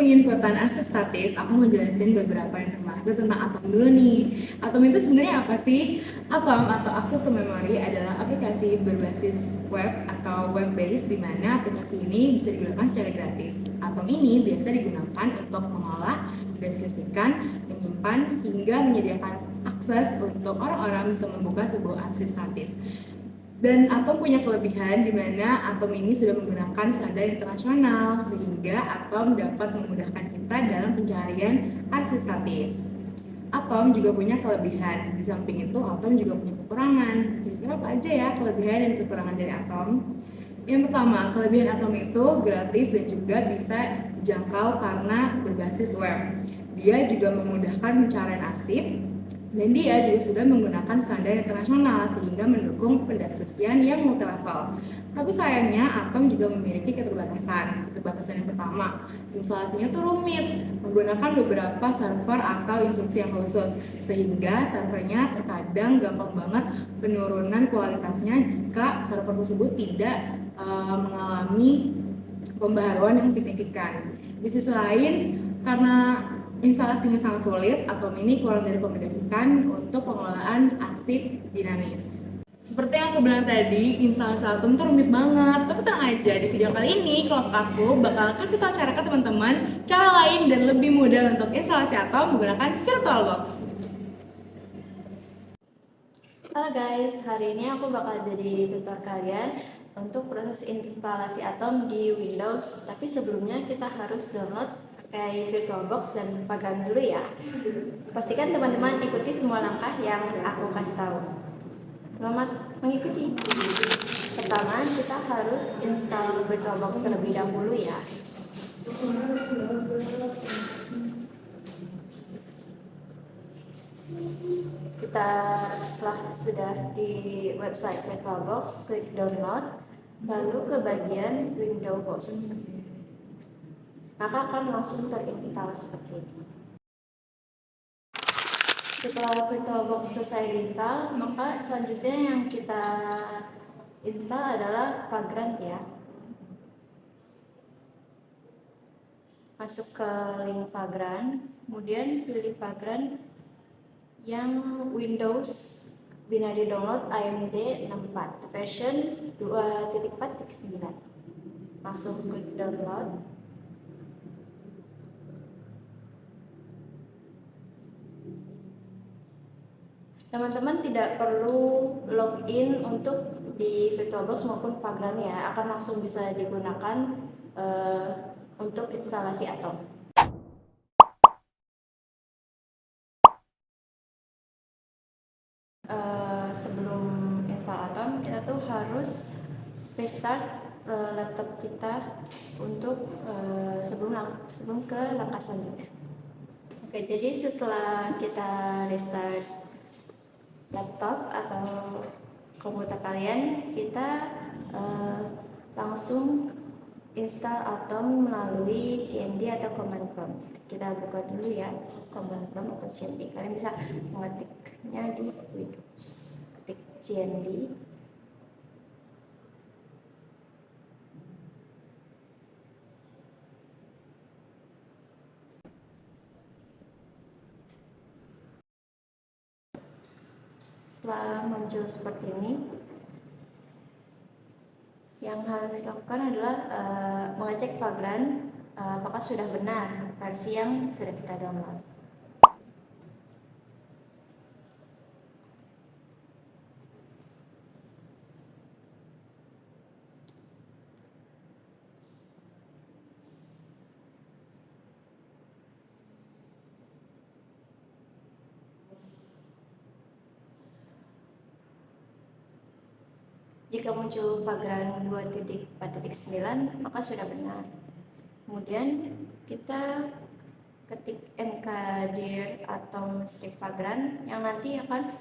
penginputan arsip statis, aku mau jelasin beberapa informasi tentang atom dulu nih. Atom itu sebenarnya apa sih? Atom atau access to memory adalah aplikasi berbasis web atau web based di mana aplikasi ini bisa digunakan secara gratis. Atom ini biasa digunakan untuk mengolah, mendeskripsikan, menyimpan, hingga menyediakan akses untuk orang-orang bisa membuka sebuah arsip statis. Dan atom punya kelebihan di mana atom ini sudah menggunakan standar internasional sehingga atom dapat memudahkan kita dalam pencarian arsip statis. Atom juga punya kelebihan. Di samping itu atom juga punya kekurangan. Kira-kira apa aja ya kelebihan dan kekurangan dari atom? Yang pertama, kelebihan atom itu gratis dan juga bisa dijangkau karena berbasis web. Dia juga memudahkan pencarian arsip, dan dia juga sudah menggunakan standar internasional sehingga mendukung pendeskripsian yang multilevel. Tapi sayangnya atom juga memiliki keterbatasan. Keterbatasan yang pertama, instalasinya tuh rumit, menggunakan beberapa server atau instruksi yang khusus, sehingga servernya terkadang gampang banget penurunan kualitasnya jika server tersebut tidak mengalami pembaharuan yang signifikan. Di sisi lain, karena instalasinya sangat sulit, atom ini kurang direkomendasikan untuk pengelolaan arsip dinamis. Seperti yang aku bilang tadi, instalasi atom tuh rumit banget. Tapi tenang aja, di video kali ini kelompok aku bakal kasih tahu cara ke teman-teman cara lain dan lebih mudah untuk instalasi atom menggunakan VirtualBox. Halo guys, hari ini aku bakal jadi tutor kalian untuk proses instalasi atom di Windows. Tapi sebelumnya kita harus download pakai VirtualBox dan Vagrant dulu ya. Pastikan teman-teman ikuti semua langkah yang aku kasih tahu. Selamat mengikuti. Pertama, kita harus install VirtualBox terlebih dahulu ya. Kita setelah sudah di website VirtualBox, klik download, lalu ke bagian Windows Host. Maka akan langsung terinstall seperti ini. Setelah VirtualBox selesai install, maka selanjutnya yang kita install adalah Vagrant ya. Masuk ke link Vagrant, kemudian pilih Vagrant yang Windows binary download AMD 64 version 2.4.9. Langsung klik download. Teman-teman tidak perlu login untuk di VirtualBox maupun Vagrant ya, akan langsung bisa digunakan untuk instalasi atom. Sebelum install atom, kita tuh harus restart laptop kita untuk sebelum ke langkah selanjutnya. Oke, jadi setelah kita restart laptop atau komputer kalian, kita langsung install atom melalui cmd atau command prompt. Kita buka dulu ya command prompt atau cmd. Kalian bisa mengetiknya di Windows, ketik cmd. Setelah muncul seperti ini, yang harus dilakukan adalah mengecek Vagrant apakah sudah benar versi yang sudah kita download. Jika muncul Vagrant 2.4.9 maka sudah benar. Kemudian kita ketik mkdir atom strip Vagrant yang nanti akan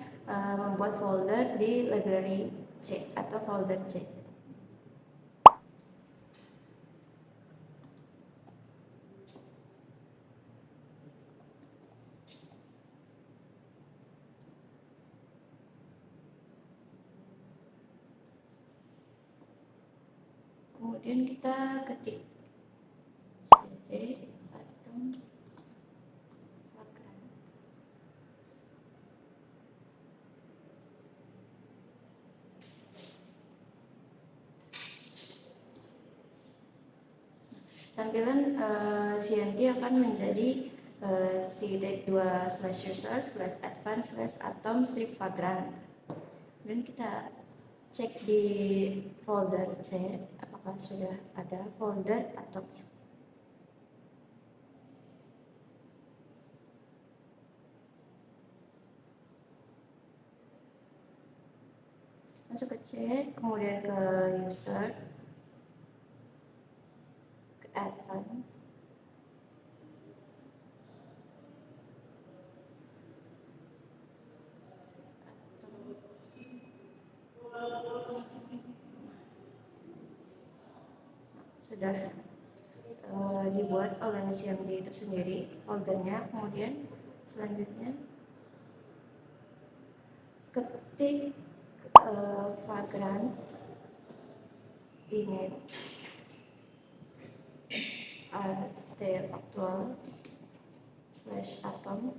membuat folder di library C atau folder C. Kemudian kita ketik cd tampilan CMD akan menjadi c-2/user/advanced/atom/vagrant. Dan kita cek di folder C apakah sudah ada folder atomnya. Masuk ke C, kemudian ke user, ke advanced, sudah dibuat oleh CMD itu sendiri foldernya. Kemudian selanjutnya ketik vagrant init artefactual /atom.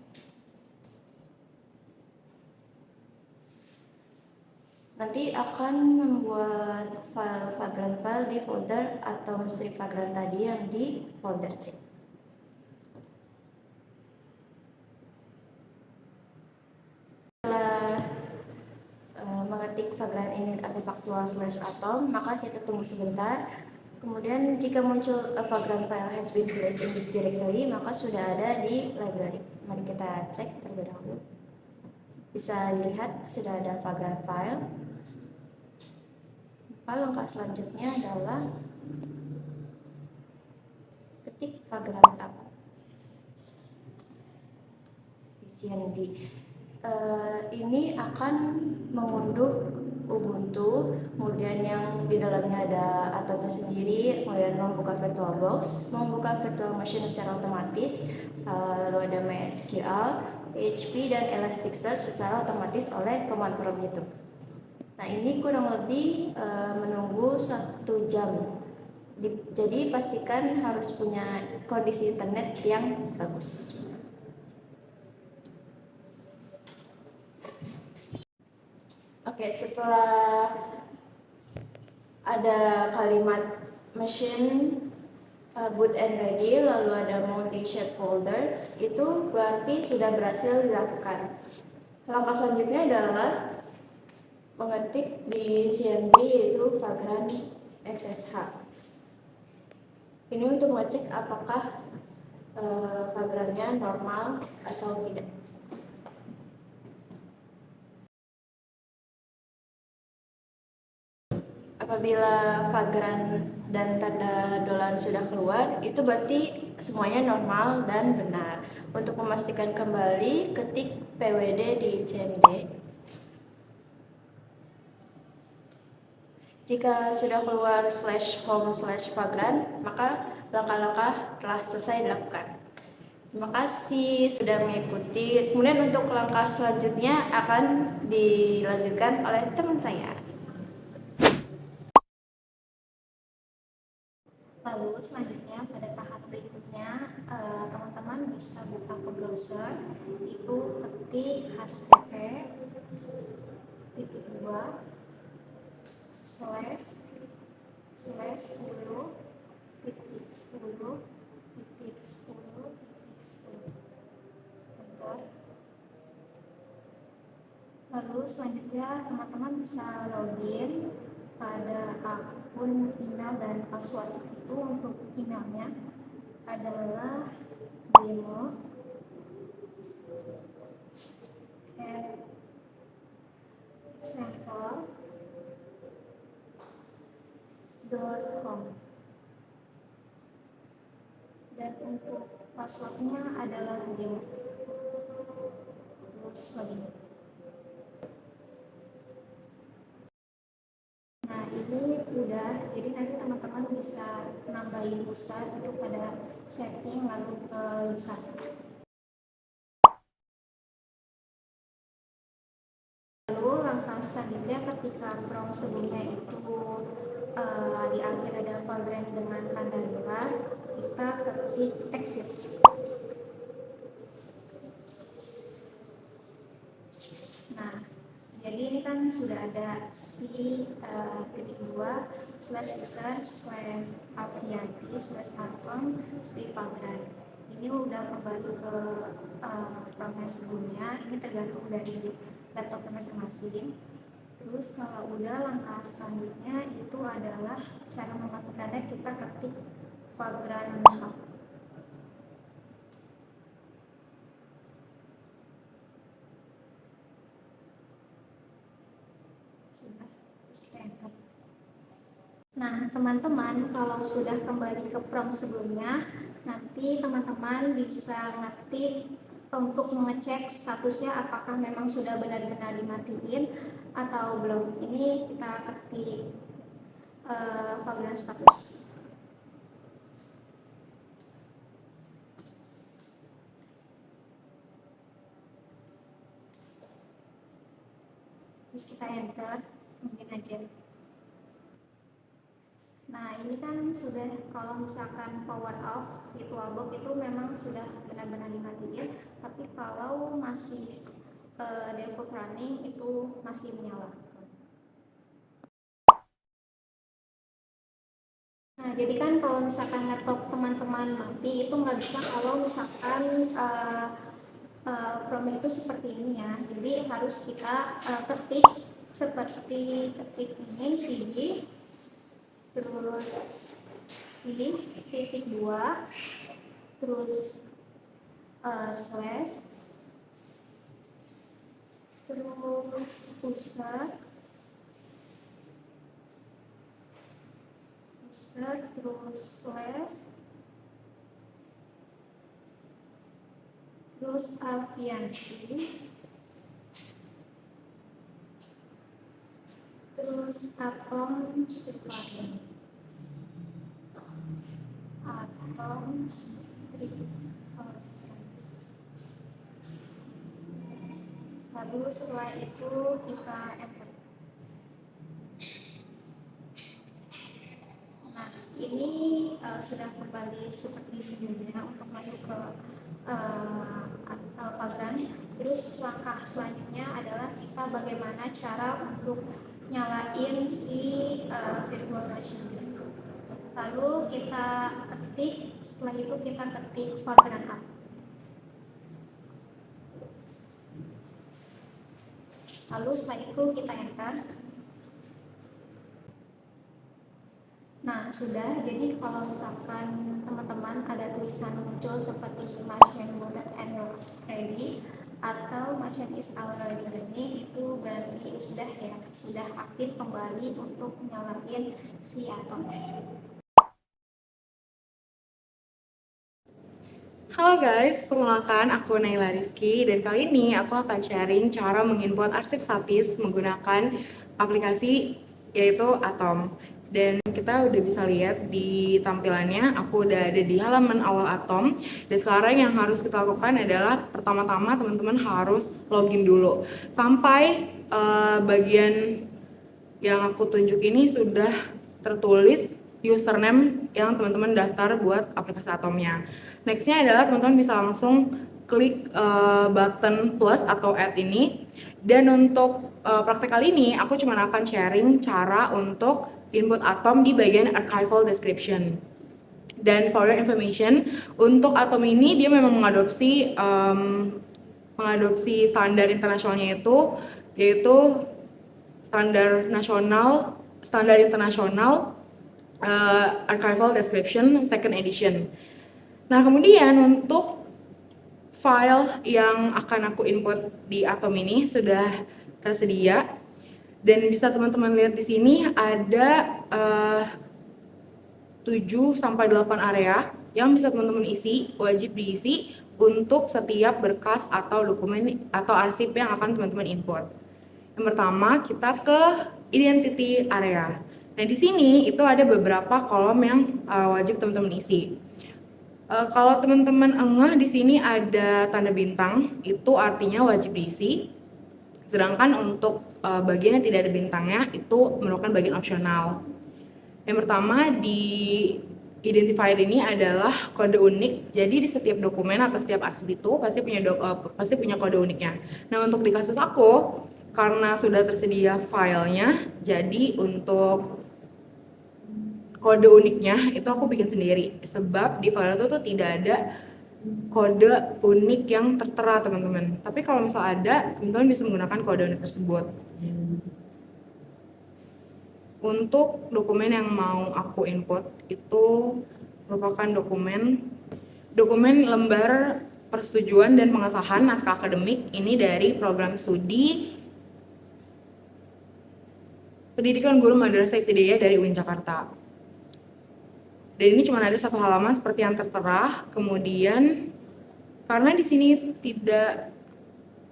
Nanti akan membuat vagrant file di folder atom strip vagrant tadi yang di folder C. Setelah mengetik vagrant init artefactual /atom, maka kita tunggu sebentar. Kemudian jika muncul vagrant file has been placed in this directory, maka sudah ada di library. Mari kita cek terlebih dahulu. Bisa dilihat sudah ada vagrant file. Maka langkah selanjutnya adalah ketik vagrant apa di CMD. Ini akan mengunduh Ubuntu, kemudian yang di dalamnya ada atomnya sendiri, kemudian membuka VirtualBox, membuka virtual machine secara otomatis, lalu ada MySQL, PHP, dan Elasticsearch secara otomatis oleh command prompt YouTube. Nah, ini kurang lebih menunggu 1 jam. Jadi pastikan harus punya kondisi internet yang bagus. Oke, setelah ada kalimat machine boot and ready, lalu ada multi-shared folders, itu berarti sudah berhasil dilakukan. Langkah selanjutnya adalah mengetik di CMD yaitu vagrant SSH. Ini untuk mengecek apakah vagrantnya normal atau tidak. Apabila vagrant dan tanda dolar sudah keluar, itu berarti semuanya normal dan benar. Untuk memastikan kembali, ketik pwd di CMD. Jika sudah keluar /home/vagrant, maka langkah-langkah telah selesai dilakukan. Terima kasih sudah mengikuti. Kemudian untuk langkah selanjutnya akan dilanjutkan oleh teman saya. Lalu selanjutnya pada tahap berikutnya teman-teman bisa buka ke browser, itu ketik http://10.10.10.10. Enter. Lalu selanjutnya teman-teman bisa login pada akun email dan password. Itu untuk emailnya adalah demo@example.com, dan untuk passwordnya adalah demo. Terus login. Nah, ini udah, jadi nanti teman-teman bisa nambahin user itu pada setting lalu ke user. Lalu langkah selanjutnya ketika prompt sebelumnya itu di akhir ada vagrant dengan tanda dolar, kita ketik exit. Nah, jadi ini kan sudah ada c.user/alfianti/atom/Steve. Ini udah kembali ke promnya sebelumnya. Ini tergantung dari laptopnya masing-masing. Terus kalau udah, langkah selanjutnya itu adalah cara mematikannya. Kita ketik Vagrant Hub. Sudah, terus kita enter. Nah, teman-teman, kalau sudah kembali ke prompt sebelumnya, nanti teman-teman bisa ngetik untuk mengecek statusnya apakah memang sudah benar-benar dimatiin atau belum. Ini kita ketik Vagrant status. Terus kita enter, mungkin aja. Nah, ini kan sudah, kalau misalkan power off VirtualBox itu memang sudah benar-benar dimatiin, tapi kalau masih default running itu masih menyala. Nah, jadi kan kalau misalkan laptop teman-teman mati itu nggak bisa kalau misalkan prompt itu seperti ini ya. Jadi harus kita ketik seperti ketik ini cd terus c.2 terus slash terus user terus slash terus Alfianti terus atom Steve. Lalu setelah itu kita enter. Nah, ini sudah kembali seperti sebelumnya untuk masuk ke Vagrant. Terus langkah selanjutnya adalah kita bagaimana cara untuk nyalain si virtual machine. Lalu kita ketik, setelah itu kita ketik Vagrant Hub. Lalu setelah itu kita enter. Nah, sudah. Jadi kalau misalkan teman-teman ada tulisan muncul seperti machine booted and ready atau machine is already running, itu berarti sudah ya, sudah aktif kembali untuk nyalain si Atom. Halo guys, perkenalkan aku Naila Rizky dan kali ini aku akan sharing cara mengimport arsip statis menggunakan aplikasi yaitu Atom. Dan kita udah bisa lihat di tampilannya, aku udah ada di halaman awal Atom. Dan sekarang yang harus kita lakukan adalah pertama-tama teman-teman harus login dulu. Sampai bagian yang aku tunjuk ini sudah tertulis username yang teman-teman daftar buat aplikasi Atomnya. Nextnya adalah teman-teman bisa langsung klik button plus atau add ini. Dan untuk praktek kali ini aku cuma akan sharing cara untuk input Atom di bagian archival description. Dan for your information, untuk Atom ini dia memang mengadopsi standar internasionalnya yaitu standar internasional archival description second edition. Nah, kemudian untuk file yang akan aku input di Atom ini sudah tersedia dan bisa teman-teman lihat di sini ada 7-8 area yang bisa teman-teman isi, wajib diisi untuk setiap berkas atau dokumen atau arsip yang akan teman-teman import. Yang pertama, kita ke identity area. Nah, di sini itu ada beberapa kolom yang wajib teman-teman isi. Kalau teman-teman engeh di sini ada tanda bintang, itu artinya wajib diisi. Sedangkan untuk bagian yang tidak ada bintangnya itu merupakan bagian opsional. Yang pertama di identifier ini adalah kode unik. Jadi di setiap dokumen atau setiap arsip itu pasti punya kode uniknya. Nah, untuk di kasus aku karena sudah tersedia filenya, jadi untuk kode uniknya itu aku bikin sendiri. Sebab di file itu tuh tidak ada kode unik yang tertera, teman-teman. Tapi kalau misal ada, teman-teman bisa menggunakan kode unik tersebut. Untuk dokumen yang mau aku input itu merupakan dokumen lembar persetujuan dan pengesahan naskah akademik ini dari program studi Pendidikan Guru Madrasah Ibtidaiyah dari UIN Jakarta. Dan ini cuma ada satu halaman seperti yang tertera. Kemudian karena di sini tidak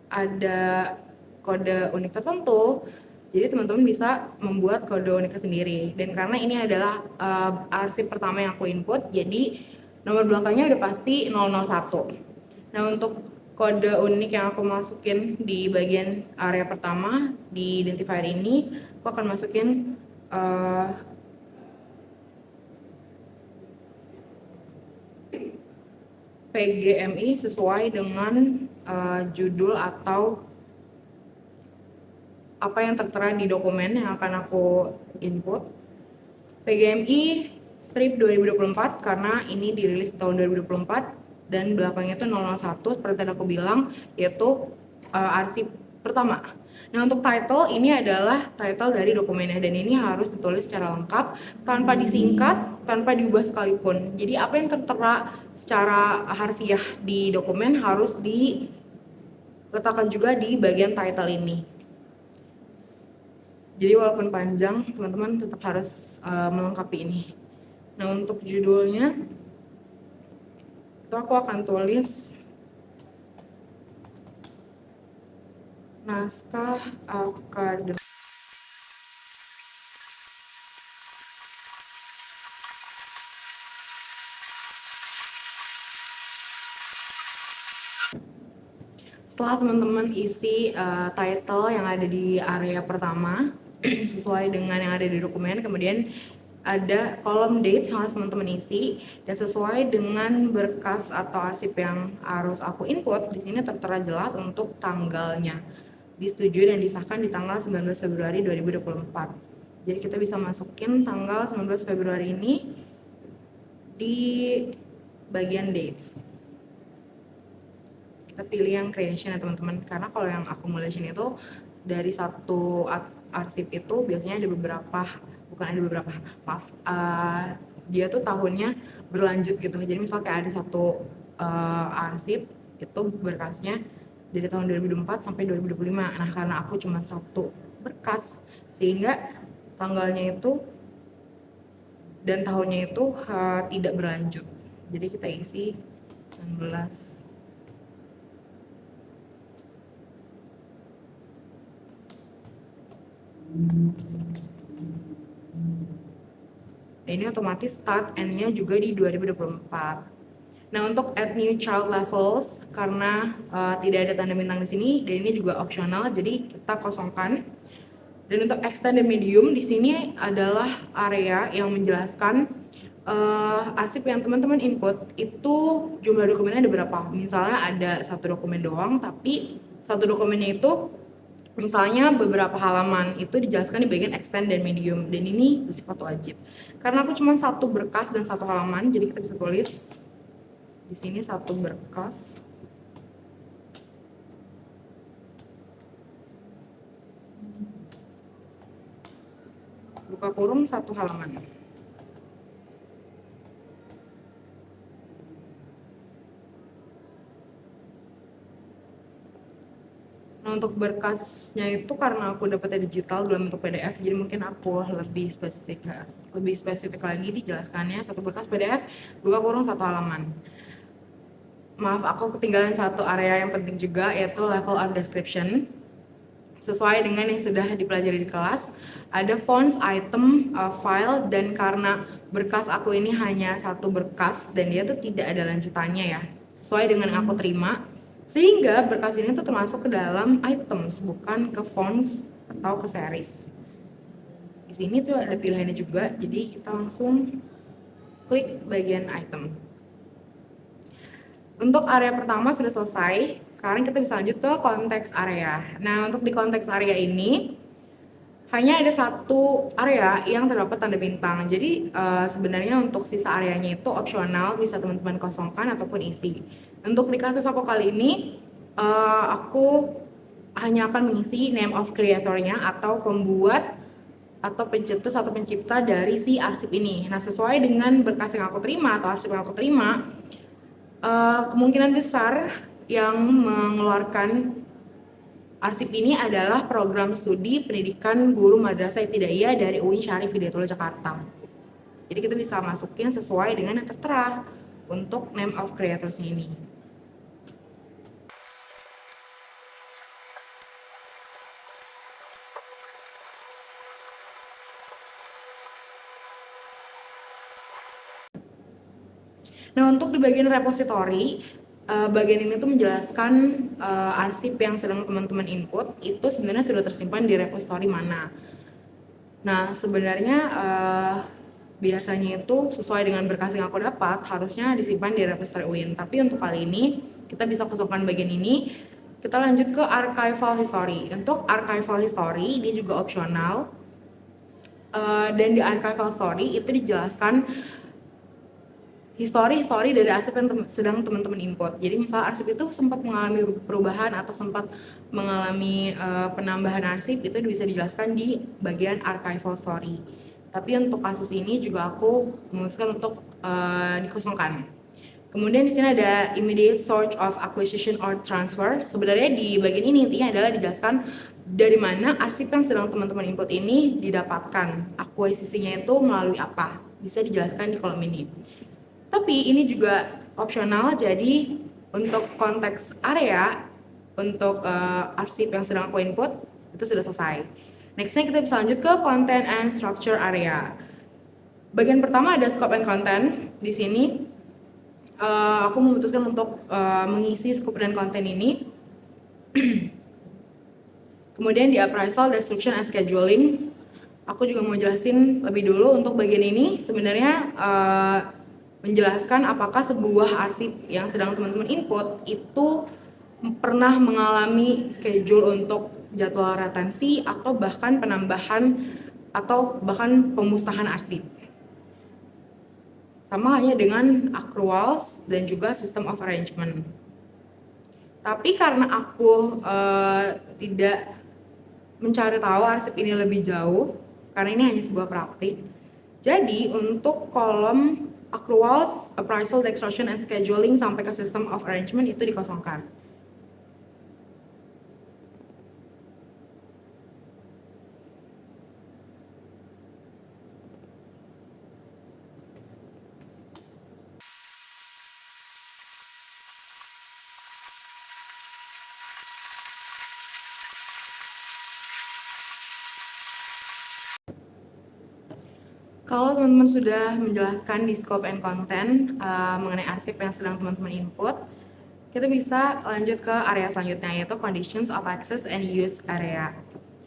ada kode unik tertentu, jadi teman-teman bisa membuat kode uniknya sendiri. Dan karena ini adalah arsip pertama yang aku input, jadi nomor belakangnya udah pasti 001. Nah, untuk kode unik yang aku masukin di bagian area pertama di identifier ini, aku akan masukin PGMI sesuai dengan judul atau apa yang tertera di dokumen yang akan aku input. PGMI strip 2024 karena ini dirilis tahun 2024 dan belakangnya itu 001 seperti tadi aku bilang, yaitu arsip pertama. Nah, untuk title ini adalah title dari dokumennya dan ini harus ditulis secara lengkap tanpa disingkat, tanpa diubah sekalipun. Jadi apa yang tertera secara harfiah di dokumen harus diletakkan juga di bagian title ini. Jadi walaupun panjang, teman-teman tetap harus melengkapi ini. Nah, untuk judulnya itu aku akan tulis naskah akademik. Setelah teman-teman isi title yang ada di area pertama sesuai dengan yang ada di dokumen, kemudian ada kolom dates yang harus teman-teman isi dan sesuai dengan berkas atau arsip yang harus aku input. Di sini tertera jelas untuk tanggalnya, disetujui dan disahkan di tanggal 19 Februari 2024. Jadi kita bisa masukin tanggal 19 Februari ini di bagian dates. Kita pilih yang creation ya teman-teman, karena kalau yang accumulation itu dari satu arsip itu biasanya ada beberapa, maaf, dia tuh tahunnya berlanjut gitu. Jadi misal kayak ada satu arsip itu berkasnya dari tahun 2024 sampai 2025. Nah, karena aku cuma satu berkas sehingga tanggalnya itu dan tahunnya itu tidak berlanjut. Jadi kita isi 19. Ini otomatis start end-nya juga di 2024. Nah, untuk add new child levels karena tidak ada tanda bintang di sini dan ini juga opsional, jadi kita kosongkan. Dan untuk extend dan medium di sini adalah area yang menjelaskan arsip yang teman-teman input itu jumlah dokumennya ada berapa. Misalnya ada satu dokumen doang, tapi satu dokumennya itu misalnya beberapa halaman, itu dijelaskan di bagian extend dan medium, dan ini bersifat wajib. Karena aku cuma satu berkas dan satu halaman, jadi kita bisa tulis di sini satu berkas. Buka kurung satu halaman. Nah, untuk berkasnya itu karena aku dapetnya digital dalam bentuk PDF, jadi mungkin aku lebih spesifik lagi dijelaskannya. Satu berkas PDF, buka kurung satu halaman. Maaf, aku ketinggalan satu area yang penting juga, yaitu level of description. Sesuai dengan yang sudah dipelajari di kelas, ada fonts, item, file, dan karena berkas aku ini hanya satu berkas dan dia tuh tidak ada lanjutannya ya, sesuai dengan yang aku terima, sehingga berkas ini tuh termasuk ke dalam items, bukan ke fonts atau ke series. Di sini tuh ada pilihannya juga, jadi kita langsung klik bagian item. Untuk area pertama sudah selesai, sekarang kita bisa lanjut ke konteks area. Nah, untuk di konteks area ini, hanya ada satu area yang terdapat tanda bintang. Jadi sebenarnya untuk sisa areanya itu opsional, bisa teman-teman kosongkan ataupun isi. Untuk di kasus aku kali ini, aku hanya akan mengisi name of creator-nya atau pembuat atau pencetus atau pencipta dari si arsip ini. Nah, sesuai dengan berkas yang aku terima atau arsip yang aku terima, kemungkinan besar yang mengeluarkan arsip ini adalah program studi pendidikan guru madrasah ibtidaiyah dari UIN Syarif Hidayatullah Jakarta. Jadi kita bisa masukin sesuai dengan yang tertera untuk name of creators ini. Nah, untuk di bagian repository, bagian ini tuh menjelaskan arsip yang sedang teman-teman input itu sebenarnya sudah tersimpan di repository mana. Nah, sebenarnya biasanya itu sesuai dengan berkas yang aku dapat harusnya disimpan di repository UIN. Tapi untuk kali ini kita bisa kosongkan bagian ini. Kita lanjut ke archival history. Untuk archival history ini juga opsional. Dan di archival story itu dijelaskan histori dari arsip yang sedang teman-teman input. Jadi misalnya arsip itu sempat mengalami perubahan atau sempat mengalami penambahan arsip, itu bisa dijelaskan di bagian archival story. Tapi untuk kasus ini juga aku memutuskan untuk dikosongkan. Kemudian di sini ada immediate source of acquisition or transfer. Sebenarnya di bagian ini intinya adalah dijelaskan dari mana arsip yang sedang teman-teman input ini didapatkan. Akuisisinya itu melalui apa? Bisa dijelaskan di kolom ini. Tapi ini juga opsional, jadi untuk konteks area, untuk arsip yang sedang aku input, itu sudah selesai. Nextnya kita bisa lanjut ke content and structure area. Bagian pertama ada scope and content. Di sini aku memutuskan untuk mengisi scope dan konten ini. Kemudian di appraisal, description, and scheduling, aku juga mau jelasin lebih dulu untuk bagian ini. Sebenarnya menjelaskan apakah sebuah arsip yang sedang teman-teman input itu pernah mengalami schedule untuk jadwal retensi atau bahkan penambahan atau bahkan pemusnahan arsip. Sama hanya dengan accruals dan juga system of arrangement. Tapi karena aku tidak mencari tahu arsip ini lebih jauh, karena ini hanya sebuah praktik, jadi untuk kolom accruals, appraisal, extraction, and scheduling sampai ke system of arrangement itu dikosongkan. Kalau teman-teman sudah menjelaskan di scope and content mengenai arsip yang sedang teman-teman input, kita bisa lanjut ke area selanjutnya, yaitu conditions of access and use area.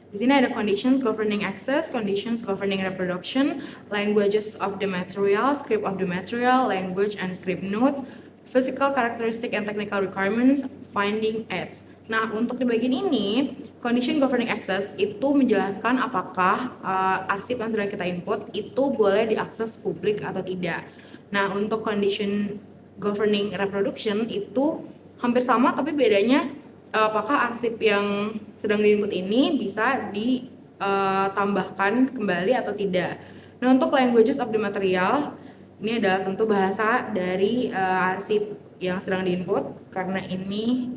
Di sini ada conditions governing access, conditions governing reproduction, languages of the material, script of the material, language and script notes, physical characteristic and technical requirements, finding aids. Nah, untuk di bagian ini, condition governing access itu menjelaskan apakah arsip yang sedang kita input itu boleh diakses publik atau tidak. Nah, untuk condition governing reproduction itu hampir sama, tapi bedanya apakah arsip yang sedang diinput ini bisa ditambahkan kembali atau tidak. Nah, untuk languages of the material, ini adalah tentu bahasa dari arsip yang sedang diinput, karena ini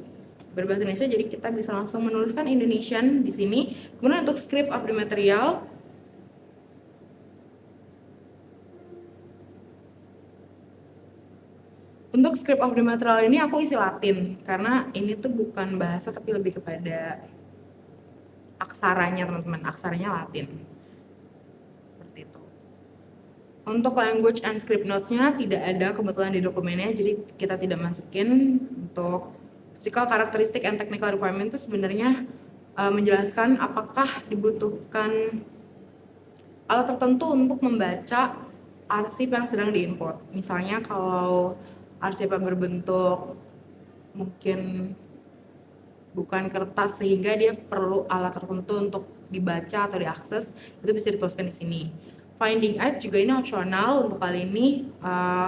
berbahasa Indonesia, jadi kita bisa langsung menuliskan Indonesian di sini. Kemudian untuk script of the material, untuk script of the material ini aku isi Latin, karena ini tuh bukan bahasa tapi lebih kepada aksaranya teman-teman, aksaranya Latin. Seperti itu. Untuk language and script notes-nya tidak ada kebetulan di dokumennya, jadi kita tidak masukin. Untuk physical characteristic and technical requirement itu sebenarnya menjelaskan apakah dibutuhkan alat tertentu untuk membaca arsip yang sedang diinput. Misalnya kalau arsip yang berbentuk mungkin bukan kertas sehingga dia perlu alat tertentu untuk dibaca atau diakses, itu bisa dituliskan di sini. Finding out juga ini opsional, untuk kali ini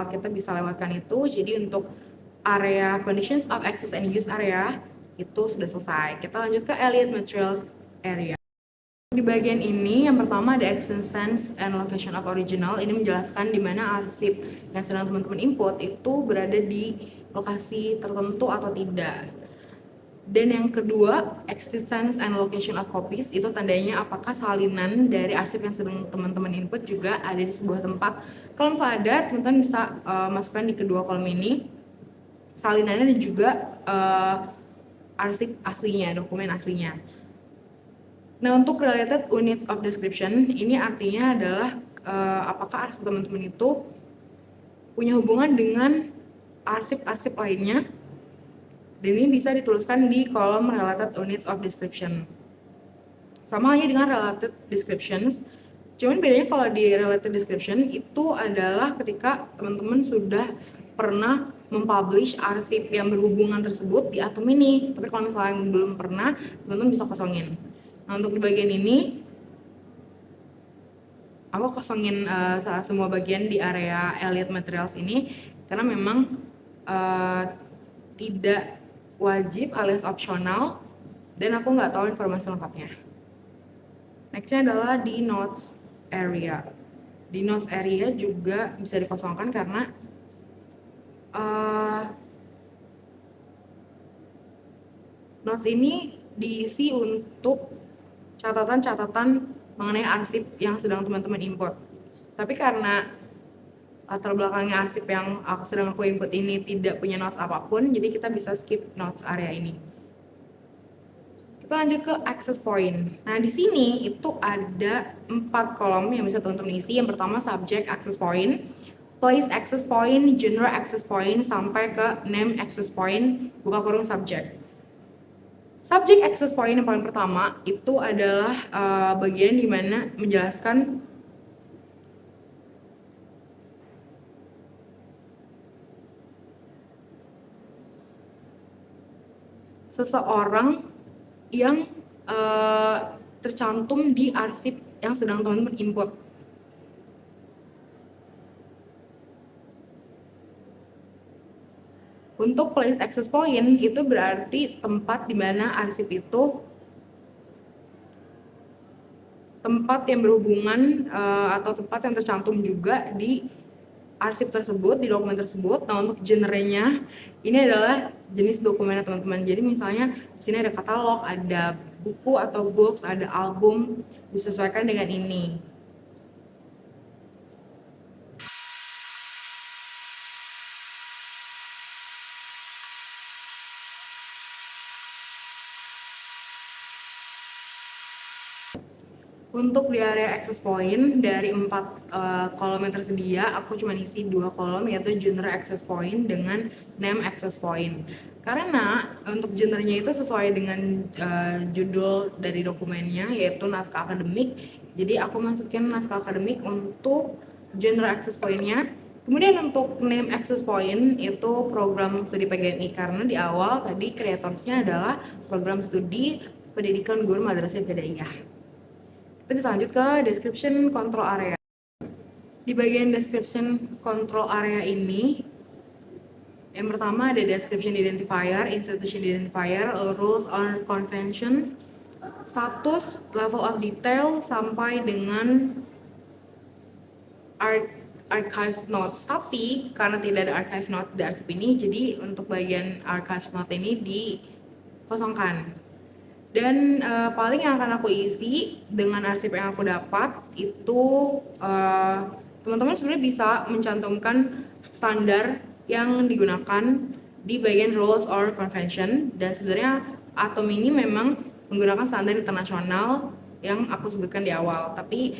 kita bisa lewatkan itu. Jadi untuk area conditions of access and use area itu sudah selesai. Kita lanjut ke Elliott Materials area. Di bagian ini yang pertama ada existence and location of original. Ini menjelaskan di mana arsip yang sedang teman-teman input itu berada di lokasi tertentu atau tidak. Dan yang kedua, existence and location of copies, itu tandanya apakah salinan dari arsip yang sedang teman-teman input juga ada di sebuah tempat. Kalau misalnya ada, teman-teman bisa masukkan di kedua kolom ini salinannya dan juga arsip aslinya, dokumen aslinya. Nah, untuk related units of description, ini artinya adalah apakah arsip teman-teman itu punya hubungan dengan arsip-arsip lainnya. Dan ini bisa dituliskan di kolom related units of description. Sama halnya dengan related descriptions. Cuman bedanya kalau di related description itu adalah ketika teman-teman sudah pernah mempublish arsip yang berhubungan tersebut di Atom ini. Tapi kalau misalnya yang belum pernah, teman-teman bisa kosongin. Nah, untuk di bagian ini, aku kosongin semua bagian di area Elliott Materials ini karena memang tidak wajib alias opsional dan aku nggak tahu informasi lengkapnya. Nextnya adalah di notes area. Di notes area juga bisa dikosongkan karena notes ini diisi untuk catatan-catatan mengenai arsip yang sedang teman-teman import. Tapi karena latar belakangnya arsip yang sedang aku input ini tidak punya notes apapun, jadi kita bisa skip notes area ini. Kita lanjut ke access point. Nah, di sini itu ada 4 kolom yang bisa teman-teman isi. Yang pertama subject access point, place access point, genre access point, sampai ke name access point, buka kurung subject. Subject access point yang paling pertama itu adalah bagian di mana menjelaskan seseorang yang tercantum di arsip yang sedang teman-teman input. Untuk place access point itu berarti tempat di mana arsip itu tempat yang berhubungan atau tempat yang tercantum juga di arsip tersebut, di dokumen tersebut. Nah, untuk genre-nya ini adalah jenis dokumennya teman-teman. Jadi misalnya di sini ada katalog, ada buku atau books, ada album, disesuaikan dengan ini. Untuk di area access point, dari 4 kolom yang tersedia, aku cuma isi 2 kolom, yaitu genre access point dengan name access point. Karena untuk genre-nya itu sesuai dengan judul dari dokumennya, yaitu naskah akademik. Jadi aku masukin naskah akademik untuk genre access point-nya. Kemudian untuk name access point itu program studi PGMI, karena di awal tadi creators-nya adalah program studi pendidikan guru madrasah ibtidaiyah. Kita bisa lanjut ke description control area. Di bagian description control area ini, yang pertama ada description identifier, institution identifier, rules or conventions, status, level of detail, sampai dengan archives notes. Tapi karena tidak ada archive note di arsip ini, jadi untuk bagian archives note ini dikosongkan. Dan paling yang akan aku isi dengan arsip yang aku dapat itu teman-teman sebenarnya bisa mencantumkan standar yang digunakan di bagian rules or convention. Dan sebenarnya Atom ini memang menggunakan standar internasional yang aku sebutkan di awal. Tapi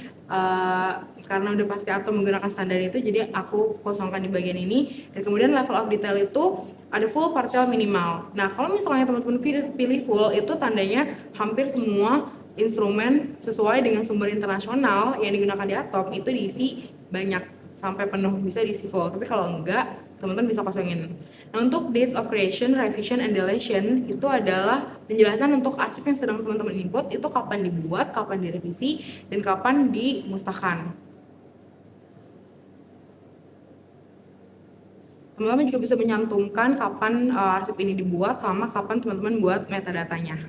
karena udah pasti Atom menggunakan standar itu, jadi aku kosongkan di bagian ini. Dan kemudian level of detail itu ada full, partial, minimal. Nah, kalau misalnya teman-teman pilih full, itu tandanya hampir semua instrumen sesuai dengan sumber internasional yang digunakan di Atom itu diisi banyak sampai penuh, bisa diisi full. Tapi kalau enggak, teman-teman bisa kosongin. Nah, untuk dates of creation, revision, and deletion itu adalah penjelasan untuk arsip yang sedang teman-teman input itu kapan dibuat, kapan direvisi, dan kapan dimusnahkan. Teman-teman juga bisa menyantumkan kapan arsip ini dibuat sama kapan teman-teman buat metadatanya.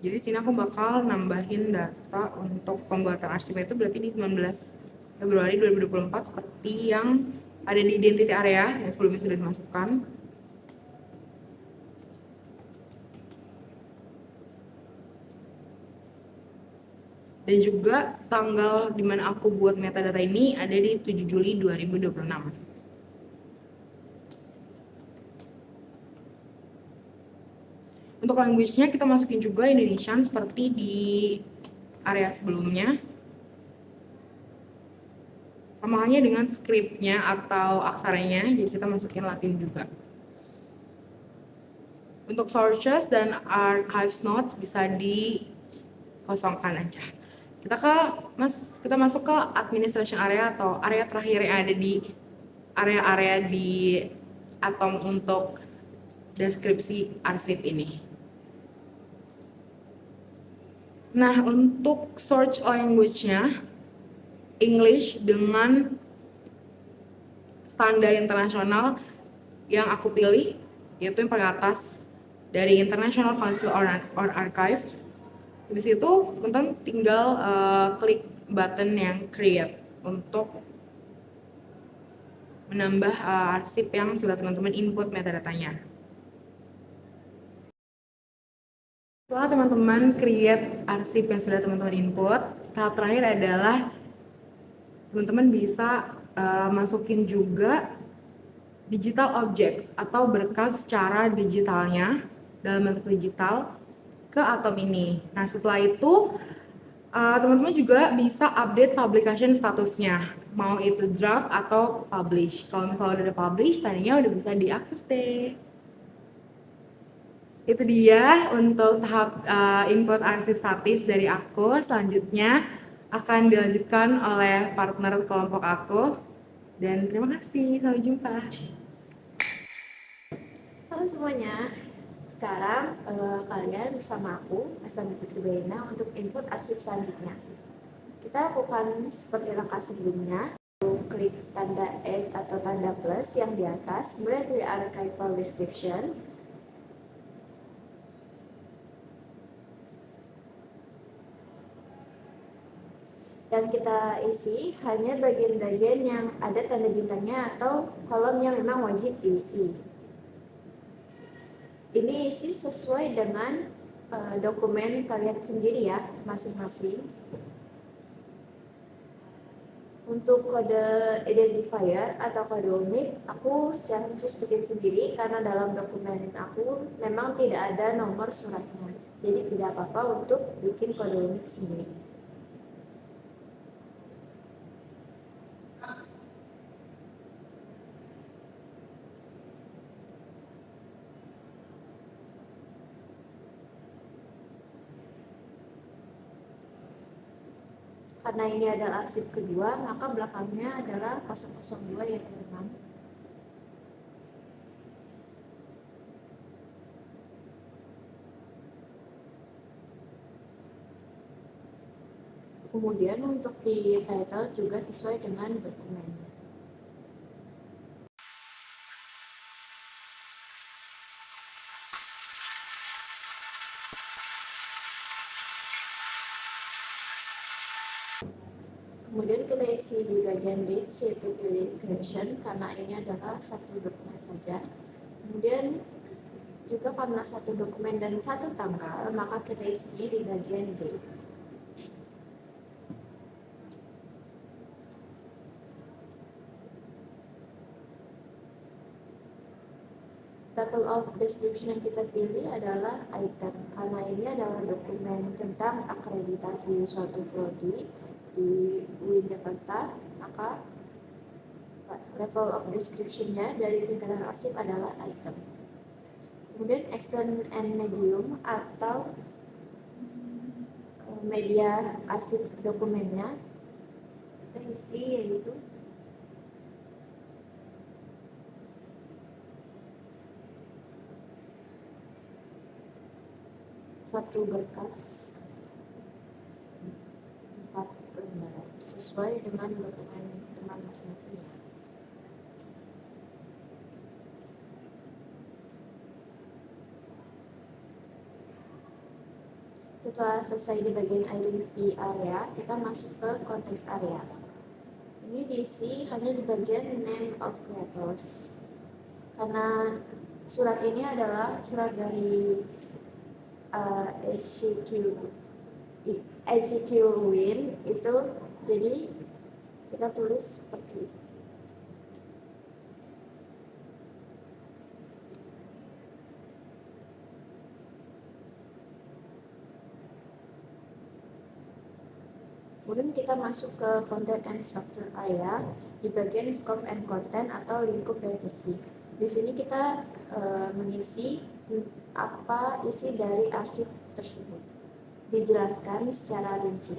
Jadi sini aku bakal nambahin data untuk pembuatan arsip itu berarti di 19 Februari 2024 seperti yang ada di identity area yang sebelumnya sudah dimasukkan. Dan juga tanggal dimana aku buat metadata ini ada di 7 Juli 2026. Untuk language-nya kita masukin juga Indonesian seperti di area sebelumnya. Sama halnya dengan script-nya atau aksaranya, jadi kita masukin Latin juga. Untuk sources dan archives notes bisa dikosongkan aja. Kita masuk ke administration area atau area terakhir yang ada di area-area di Atom untuk deskripsi arsip ini. Nah, untuk search language-nya English dengan standar internasional yang aku pilih yaitu yang paling atas dari International Council on Archives. Habis itu teman-teman tinggal klik button yang create untuk menambah arsip yang sudah teman-teman input metadatanya. Setelah teman-teman create arsip yang sudah teman-teman input, tahap terakhir adalah teman-teman bisa masukin juga digital objects atau berkas secara digitalnya dalam bentuk digital ke Atom ini. Nah, setelah itu teman-teman juga bisa update publication statusnya, mau itu draft atau publish. Kalau misalnya udah publish, tadinya udah bisa diakses deh. Itu dia untuk tahap input arsip statis dari aku. Selanjutnya akan dilanjutkan oleh partner kelompok aku. Dan terima kasih, sampai jumpa. Halo semuanya, sekarang kalian bersama aku, Asani Putri Bayana, untuk input arsip selanjutnya. Kita lakukan seperti langkah sebelumnya, klik tanda add atau tanda plus yang di atas, kemudian pilih archival description. Dan kita isi hanya bagian-bagian yang ada tanda bintangnya atau kolom yang memang wajib diisi. Ini isi sesuai dengan dokumen kalian sendiri ya, masing-masing. Untuk kode identifier atau kode unik, aku secara khusus bikin sendiri karena dalam dokumen aku memang tidak ada nomor suratnya. Jadi tidak apa-apa untuk bikin kode unik sendiri. Karena ini adalah arsip kedua, maka belakangnya adalah 002 ya teman-teman. Kemudian untuk di title juga sesuai dengan dokumennya. Kemudian kita isi di bagian dates, yaitu pilih creation karena ini adalah satu dokumen saja. Kemudian juga karena satu dokumen dan satu tanggal, maka kita isi di bagian date. Level of description yang kita pilih adalah item, karena ini adalah dokumen tentang akreditasi suatu prodi di UIN Jakarta, maka level of description-nya dari tingkatan arsip adalah item. Kemudian extent and medium atau media arsip dokumennya kita isi yaitu satu berkas 4 lembar sesuai dengan dokumen teman masing-masing ya. Setelah selesai di bagian identity area, kita masuk ke context area. Ini diisi hanya di bagian name of creators. Karena surat ini adalah surat dari ACQ Win itu, jadi kita tulis seperti itu. Kemudian kita masuk ke content and structure area di bagian scope and content atau lingkup dan isi. Di sini kita mengisi apa isi dari arsip tersebut. Dijelaskan secara rinci.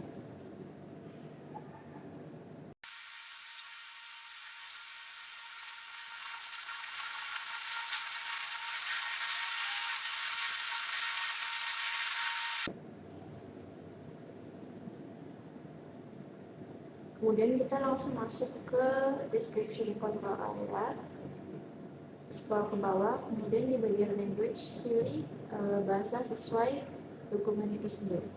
Kemudian kita langsung masuk ke description control area, scroll ke bawah, kemudian di bagian language pilih bahasa sesuai dokumen itu sendiri.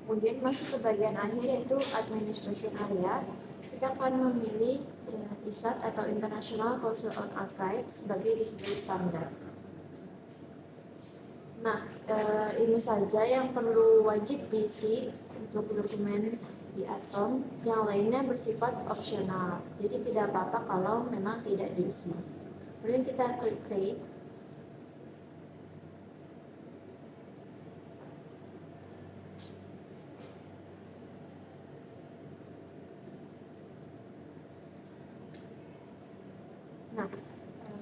Kemudian masuk ke bagian akhir yaitu administration area. Kita akan memilih ISAT atau International Council on Archives sebagai display standar. Nah, ini saja yang perlu wajib diisi untuk dokumen di Atom. Yang lainnya bersifat opsional, jadi tidak apa-apa kalau memang tidak diisi. Kemudian kita klik create. Nah,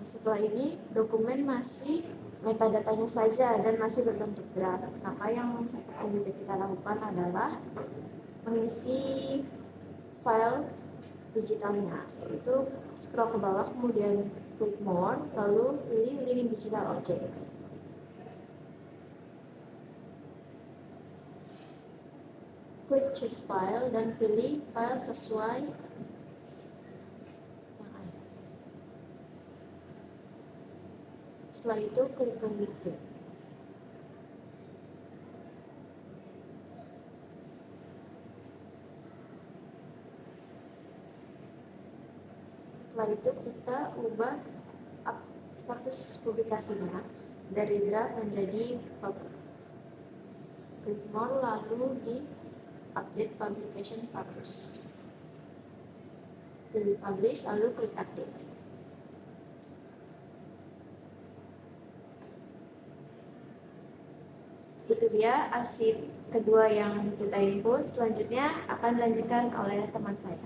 setelah ini dokumen masih metadatanya saja dan masih berbentuk draft. Maka yang lebih kita lakukan adalah mengisi file digitalnya, yaitu scroll ke bawah, kemudian klik more, lalu pilih link digital object. Klik choose file dan pilih file sesuai yang ada. Setelah itu klik lanjut. Setelah itu kita ubah status publikasinya dari draft menjadi public. Klik more lalu di update publication status. Pilih publish lalu klik update. Itu dia arsip kedua yang kita input. Selanjutnya akan dilanjutkan oleh teman saya.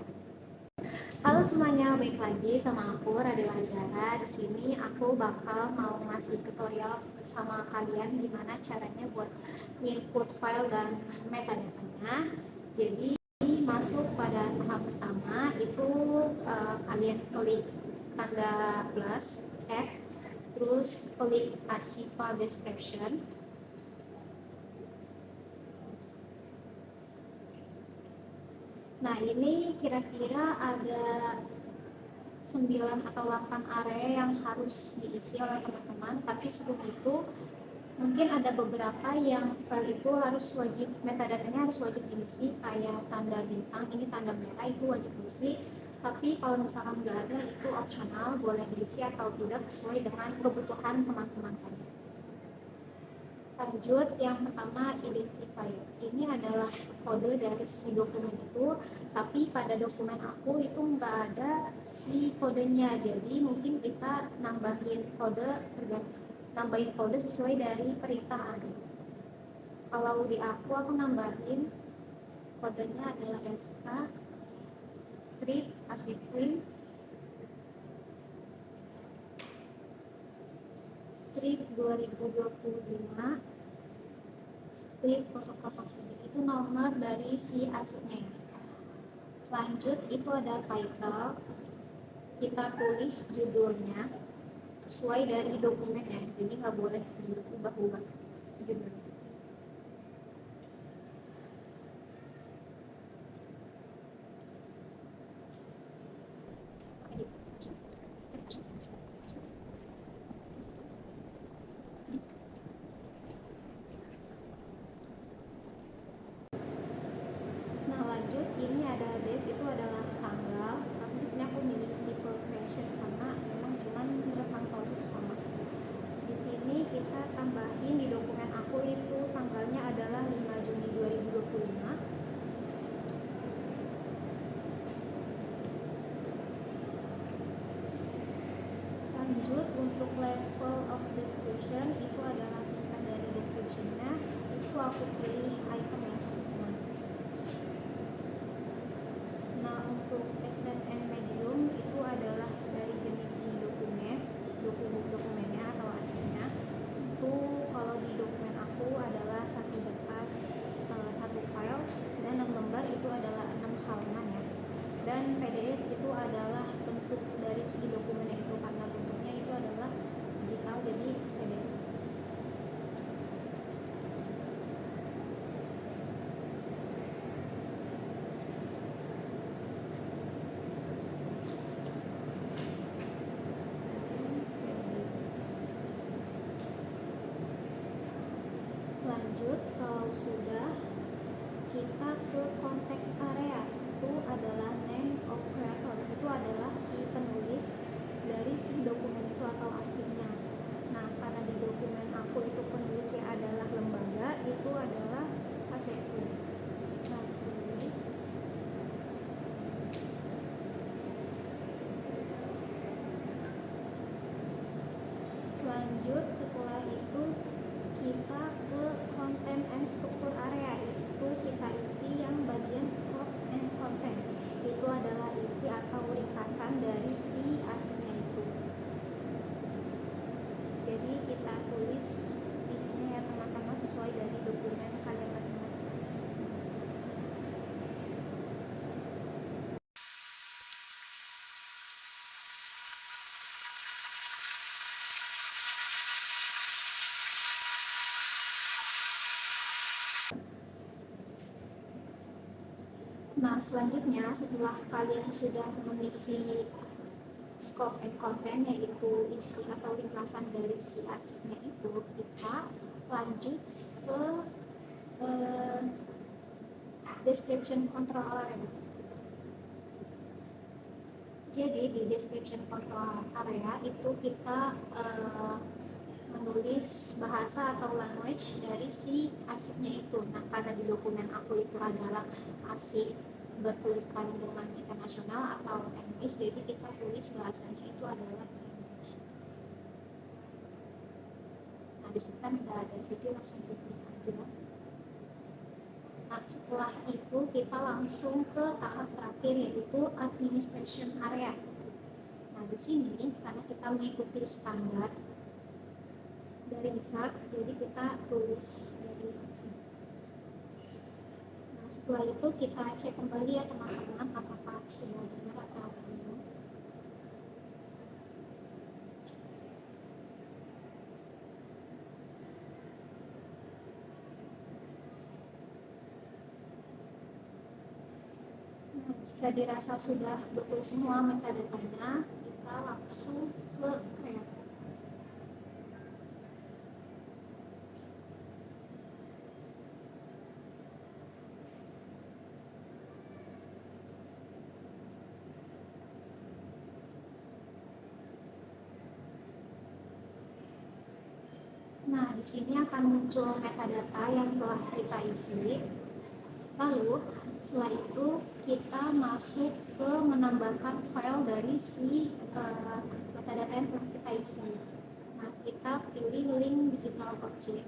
Halo semuanya, balik lagi sama aku Radila Zara. Di sini aku bakal mau ngasih tutorial sama kalian gimana caranya buat input file dan metadatanya. Jadi masuk pada tahap pertama itu kalian klik tanda plus add, terus klik arsip file description. Nah, ini kira-kira ada 9 atau 8 area yang harus diisi oleh teman-teman, tapi sebelum itu mungkin ada beberapa yang file itu harus wajib, metadatanya harus wajib diisi, kayak tanda bintang, ini tanda merah itu wajib diisi, tapi kalau misalkan nggak ada itu opsional, boleh diisi atau tidak sesuai dengan kebutuhan teman-teman saja. Lanjut, yang pertama identifier. Ini adalah kode dari si dokumen itu, tapi pada dokumen aku itu nggak ada si kodenya, jadi mungkin kita nambahin kode sesuai dari perintah ada. Kalau di aku nambahin kodenya adalah SK strip ASIQueen strip 2025 strip 003, itu nomor dari si arsipnya ini. Lanjut, itu ada title, kita tulis judulnya sesuai dari dokumennya, jadi nggak boleh diubah-ubah judul. Nah lanjut, ini ada date, itu adalah tanggal, tapi di sini aku milih tipe creation karena memang cuman tanggal itu sama. Di sini kita tambahin di dokumen aku itu tanggalnya adalah 5 Juni 2025. Lanjut, untuk level of description itu adalah tingkat dari descriptionnya, itu aku pilih item ya teman-teman. Nah untuk extend and medium itu adalah dari jenis si dokumennya atau arsipnya. Itu kalau di dokumen aku adalah satu berkas, satu file dan 6 lembar, itu adalah 6 halaman ya. Dan PDF itu adalah bentuk dari si dokumennya itu, karena bentuknya itu adalah digital, jadi PDF. Lanjut, kalau sudah, kita ke konteks area, itu adalah name of creator, itu adalah si penulis dari si dokumen itu atau arsipnya. Nah karena di dokumen aku itu penulisnya adalah lembaga, itu adalah KCU. Nah penulis. Lanjut, setelah itu kita ke content and struktur area, itu kita isi yang bagian scope and content, itu adalah isi atau ringkasan dari si arsipnya itu. Jadi kita tulis isinya ya teman-teman sesuai dari dokumen kalian masing-masing. Nah selanjutnya, setelah kalian sudah mengisi scope and content, yaitu isi atau ringkasan dari si arsipnya itu, kita lanjut ke description control area. Jadi di description control area itu kita menulis bahasa atau language dari si arsipnya itu. Nah karena di dokumen aku itu adalah arsip bertuliskan dengan internasional atau English, jadi kita tulis bahasanya itu adalah English. Nah disitu kan udah ada, jadi langsung pilih aja. Nah setelah itu kita langsung ke tahap terakhir, yaitu administration area. Nah di sini karena kita mengikuti standar dari ISAK, jadi kita tulis dari sini. Nah setelah itu kita cek kembali ya teman-teman, apakah sudah benar atau belum. Nah jika dirasa sudah betul semua metadatanya, kita langsung ke create. Nah, di sini akan muncul metadata yang telah kita isi. Lalu, setelah itu kita masuk ke menambahkan file dari si metadata yang telah kita isi. Nah, kita pilih link digital object.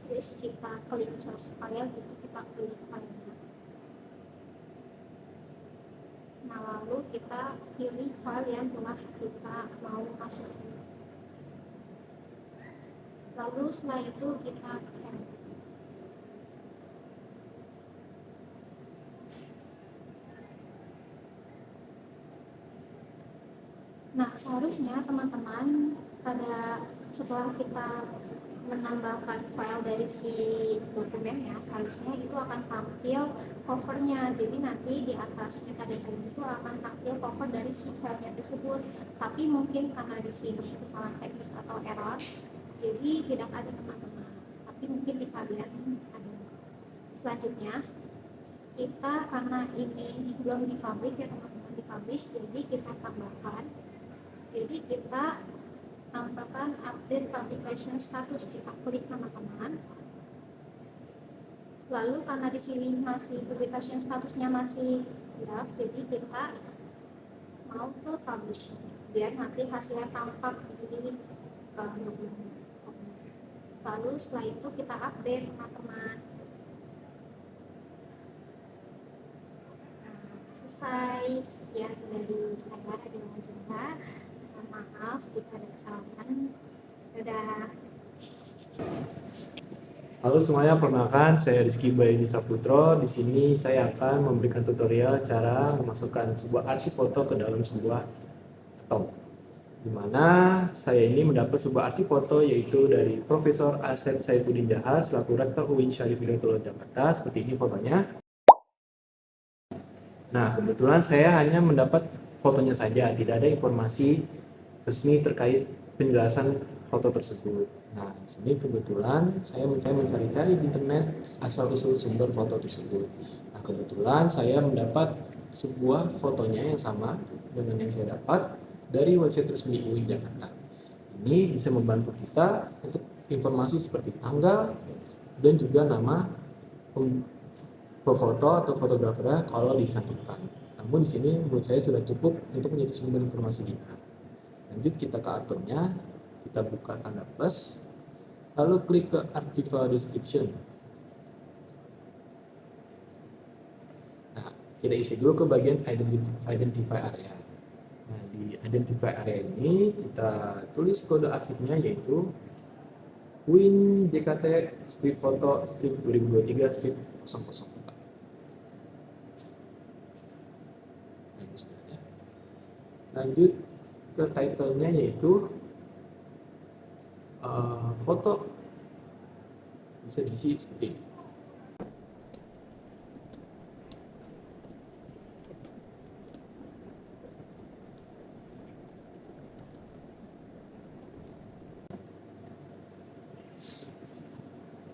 Terus kita klik choose file, gitu kita pilih filenya. Nah lalu kita pilih file yang telah kita mau masukin. Lalu setelah itu kita Nah, seharusnya teman-teman setelah kita menambahkan file dari si dokumennya, seharusnya itu akan tampil covernya. Jadi nanti di atas metadata itu akan tampil cover dari si filenya tersebut. Tapi mungkin karena di sini kesalahan teknis atau error, jadi tidak ada teman-teman. Tapi mungkin di kalian ada. Selanjutnya, kita karena ini belum dipublish ya teman-teman, dipublish, jadi kita tambahkan. Jadi kita tambahkan update publication status, kita klik teman-teman. Lalu karena di sini masih publication statusnya masih draft, jadi kita mau ke publish biar nanti hasilnya tampak di dokumen. Lalu setelah itu kita update teman-teman. Selesai. Sekian dari saya, Adila Zahra. Maaf jika ada kesalahan. Dadah. Halo semuanya, perkenalkan saya Rizky Bayu Saputro. Di sini saya akan memberikan tutorial cara memasukkan sebuah arsip foto ke dalam sebuah atom. Di mana saya ini mendapat sebuah arsip foto yaitu dari Profesor Asep Saifuddin Jahar selaku Rektor UIN Syarif Hidayatullah Jakarta. Seperti ini fotonya. Nah, kebetulan saya hanya mendapat fotonya saja, tidak ada informasi resmi terkait penjelasan foto tersebut. Nah, di sini kebetulan saya mencari-cari di internet asal-usul sumber foto tersebut. Nah, kebetulan saya mendapat sebuah fotonya yang sama dengan yang saya dapat dari website resmi UIN Jakarta. Ini bisa membantu kita untuk informasi seperti tanggal dan juga nama foto atau fotografernya kalau disatukan. Namun di sini menurut saya sudah cukup untuk menjadi sumber informasi kita. Lanjut kita ke atomnya, kita buka tanda plus, lalu klik ke archival description. Nah, kita isi dulu ke bagian identify area. Nah, di identify area ini kita tulis kode arsipnya yaitu UIN JKT strip foto strip 2023 strip 004. Lanjut ke title-nya yaitu foto, bisa diisi seperti ini.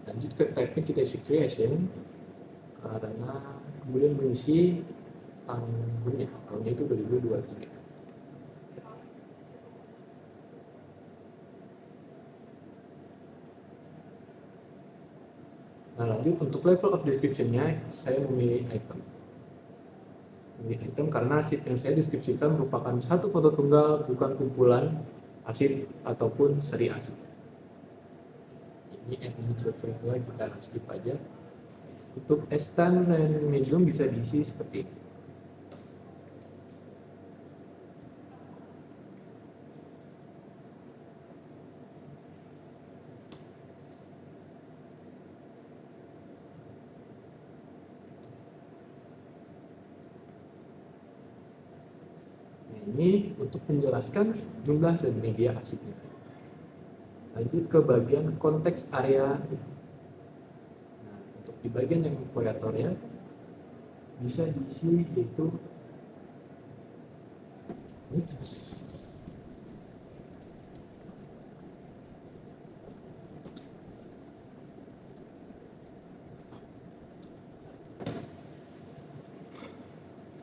Lanjut ke type-nya kita isi creation karena kemudian mengisi tahunnya itu 2023. Nah, lanjut untuk level of description-nya saya memilih item. Memilih item karena arsip yang saya deskripsikan merupakan satu foto tunggal, bukan kumpulan arsip ataupun seri arsip. Ini add new chart level, kita skip aja. Untuk extend dan medium bisa diisi seperti ini. Ini untuk menjelaskan jumlah dan media arsipnya. Lanjut ke bagian konteks area. Nah, untuk di bagian yang kuratornya bisa diisi yaitu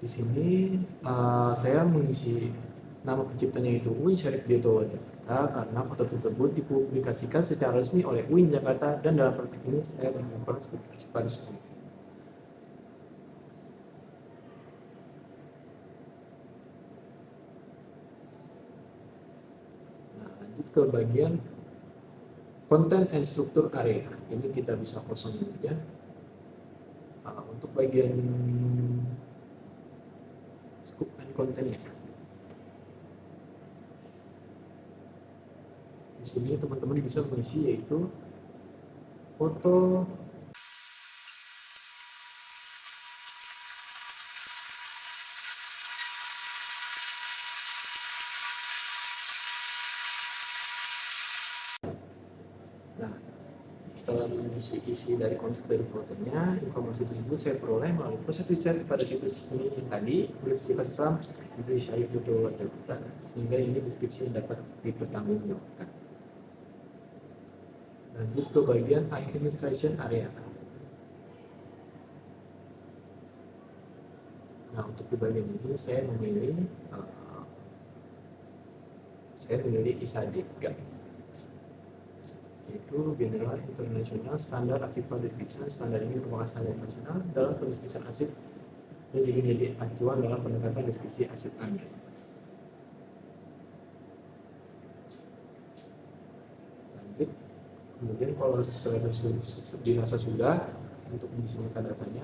di sini saya mengisi nama penciptanya itu UIN Syarif Hidayatullah Jakarta karena foto tersebut dipublikasikan secara resmi oleh UIN Jakarta dan dalam praktik ini saya menggunakan sebagai arsip resmi. Nah, lanjut ke bagian content and structure area. Ini kita bisa kosongin aja. Untuk bagian scope and content-nya. Di sini teman-teman bisa mengisi yaitu foto, Setelah mengisi isi dari konteks dari fotonya, informasi tersebut saya peroleh melalui proses riset pada situs ini yang tadi, Universitas Islam Negeri Syarif Hidayatullah Jakarta, sehingga ini deskripsi yang dapat dipertanggungjawabkan. Lanjut ke bagian administration area. Nah, untuk di bagian ini saya memilih ISA 3, yaitu General International Standard Archival Description. Standar ini merupakan standar nasional dalam pendeskripsian arsip dan juga menjadi acuan dalam pendekatan deskripsi arsip Android. Lanjut, kemudian kalau dirasa sudah untuk mengisi metadata-nya,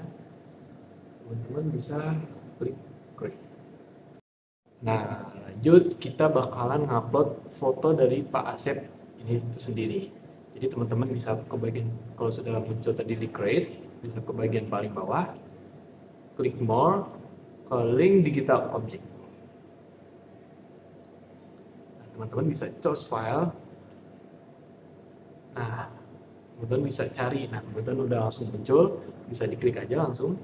teman-teman bisa klik create. Nah, lanjut kita bakalan ngupload foto dari Pak Asep ini itu sendiri. Jadi teman-teman bisa ke bagian, kalau sudah muncul tadi di create, bisa ke bagian paling bawah, klik more, ke link digital object. Nah, teman-teman bisa choose file. Nah, teman-teman bisa cari. Nah, kebetulan udah langsung muncul, bisa diklik aja langsung.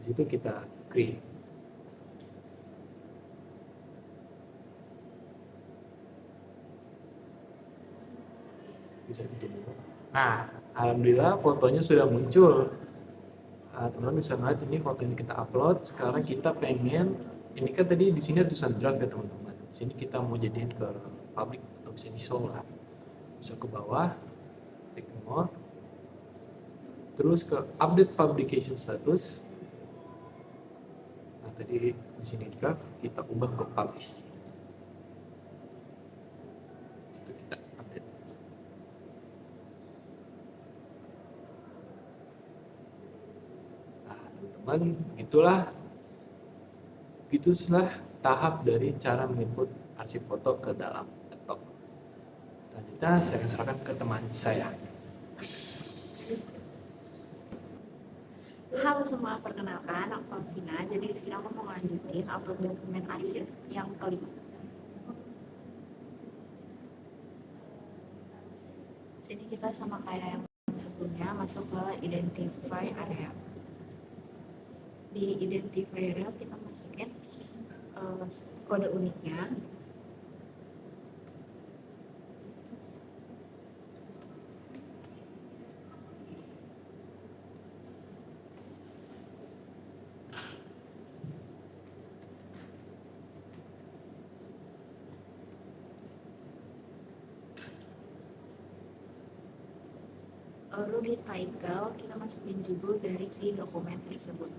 Di situ kita create. Bisa ditunggu. Nah, alhamdulillah fotonya sudah muncul. Teman-teman bisa lihat ini foto ini kita upload. Sekarang kita pengen, ini kan tadi di sini ada tulisan draft ya teman-teman. Di sini kita mau jadiin ke public atau bisa di show lah. Bisa ke bawah, klik more, terus ke update publication status. Nah, tadi di sini draft, kita ubah ke publish. Teman, itulah tahap dari cara menginput arsip foto ke dalam laptop. Selanjutnya saya akan serahkan ke teman saya. Halo semua, perkenalkan aku Alvina. Jadi di sini aku mau lanjutin upload dokumen arsip yang kelima. Sini kita sama kayak yang sebelumnya masuk ke identify area. Di identifier kita masukin kode uniknya, lalu di title kita masukin judul dari si dokumen tersebut.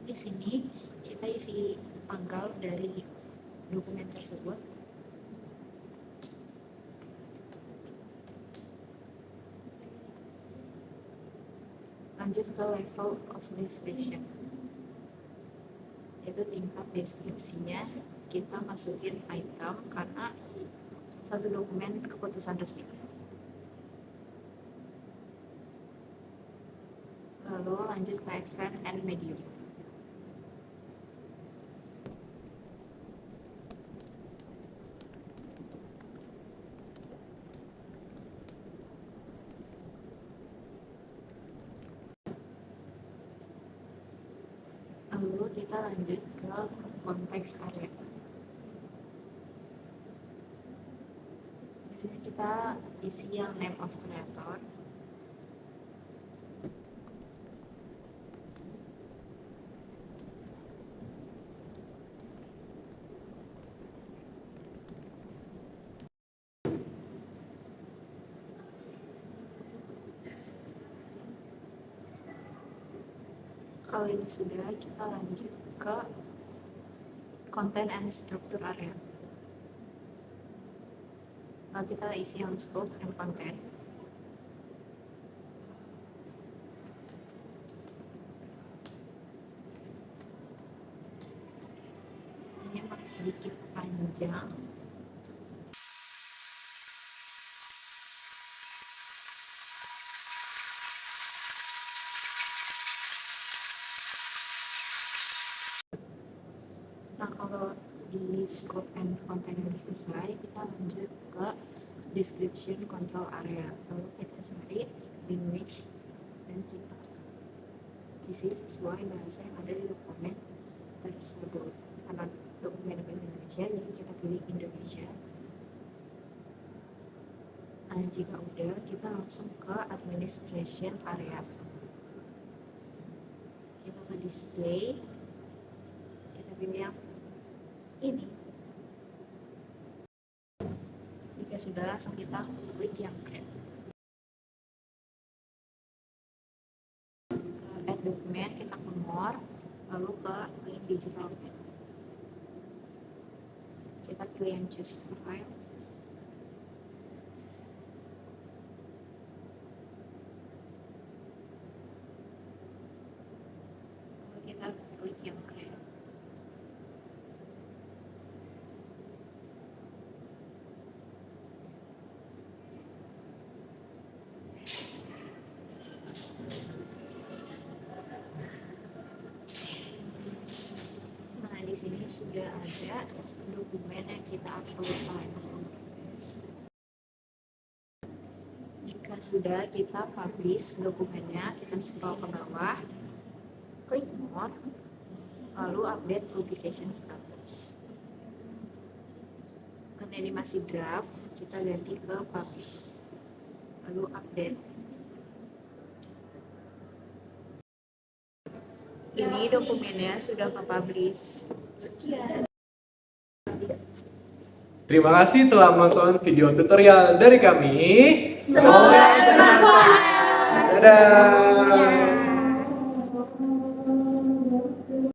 Di sini kita isi tanggal dari dokumen tersebut. Lanjut ke level of description, yaitu tingkat deskripsinya kita masukin item karena satu dokumen keputusan resmi. Lalu lanjut ke extend and medium. Lalu kita lanjut ke konteks area. Di sini kita isi yang name of creator. Kalau ini sudah, kita lanjut ke content and structure area. Lalu kita isi yang scope and content. Ini emang sedikit panjang. Kalau di scope and content yang udah selesai, kita lanjut ke description control area. Lalu kita cari language dan kita isi sesuai bahasa yang ada di dokumen tersebut. Karena dokumen bahasa Indonesia, jadi kita pilih Indonesia. Nah, jika udah, kita langsung ke administration area. Kita ke display, kita pilih yang ini. Jika sudah, langsung kita klik yang create. Add dokumen, kita ke more, lalu ke link digital object. Kita pilih yang choose file. Lalu kita klik yang create. Nah, di sini sudah ada dokumen yang kita upload tadi. Jika sudah, kita publish dokumennya, kita scroll ke bawah, klik more, lalu update publication status. Karena ini masih draft, kita ganti ke publish, lalu update. Ini dokumennya sudah ke-publish. Sekian. Terima kasih telah menonton video tutorial dari kami. Semoga bermanfaat. Dadah.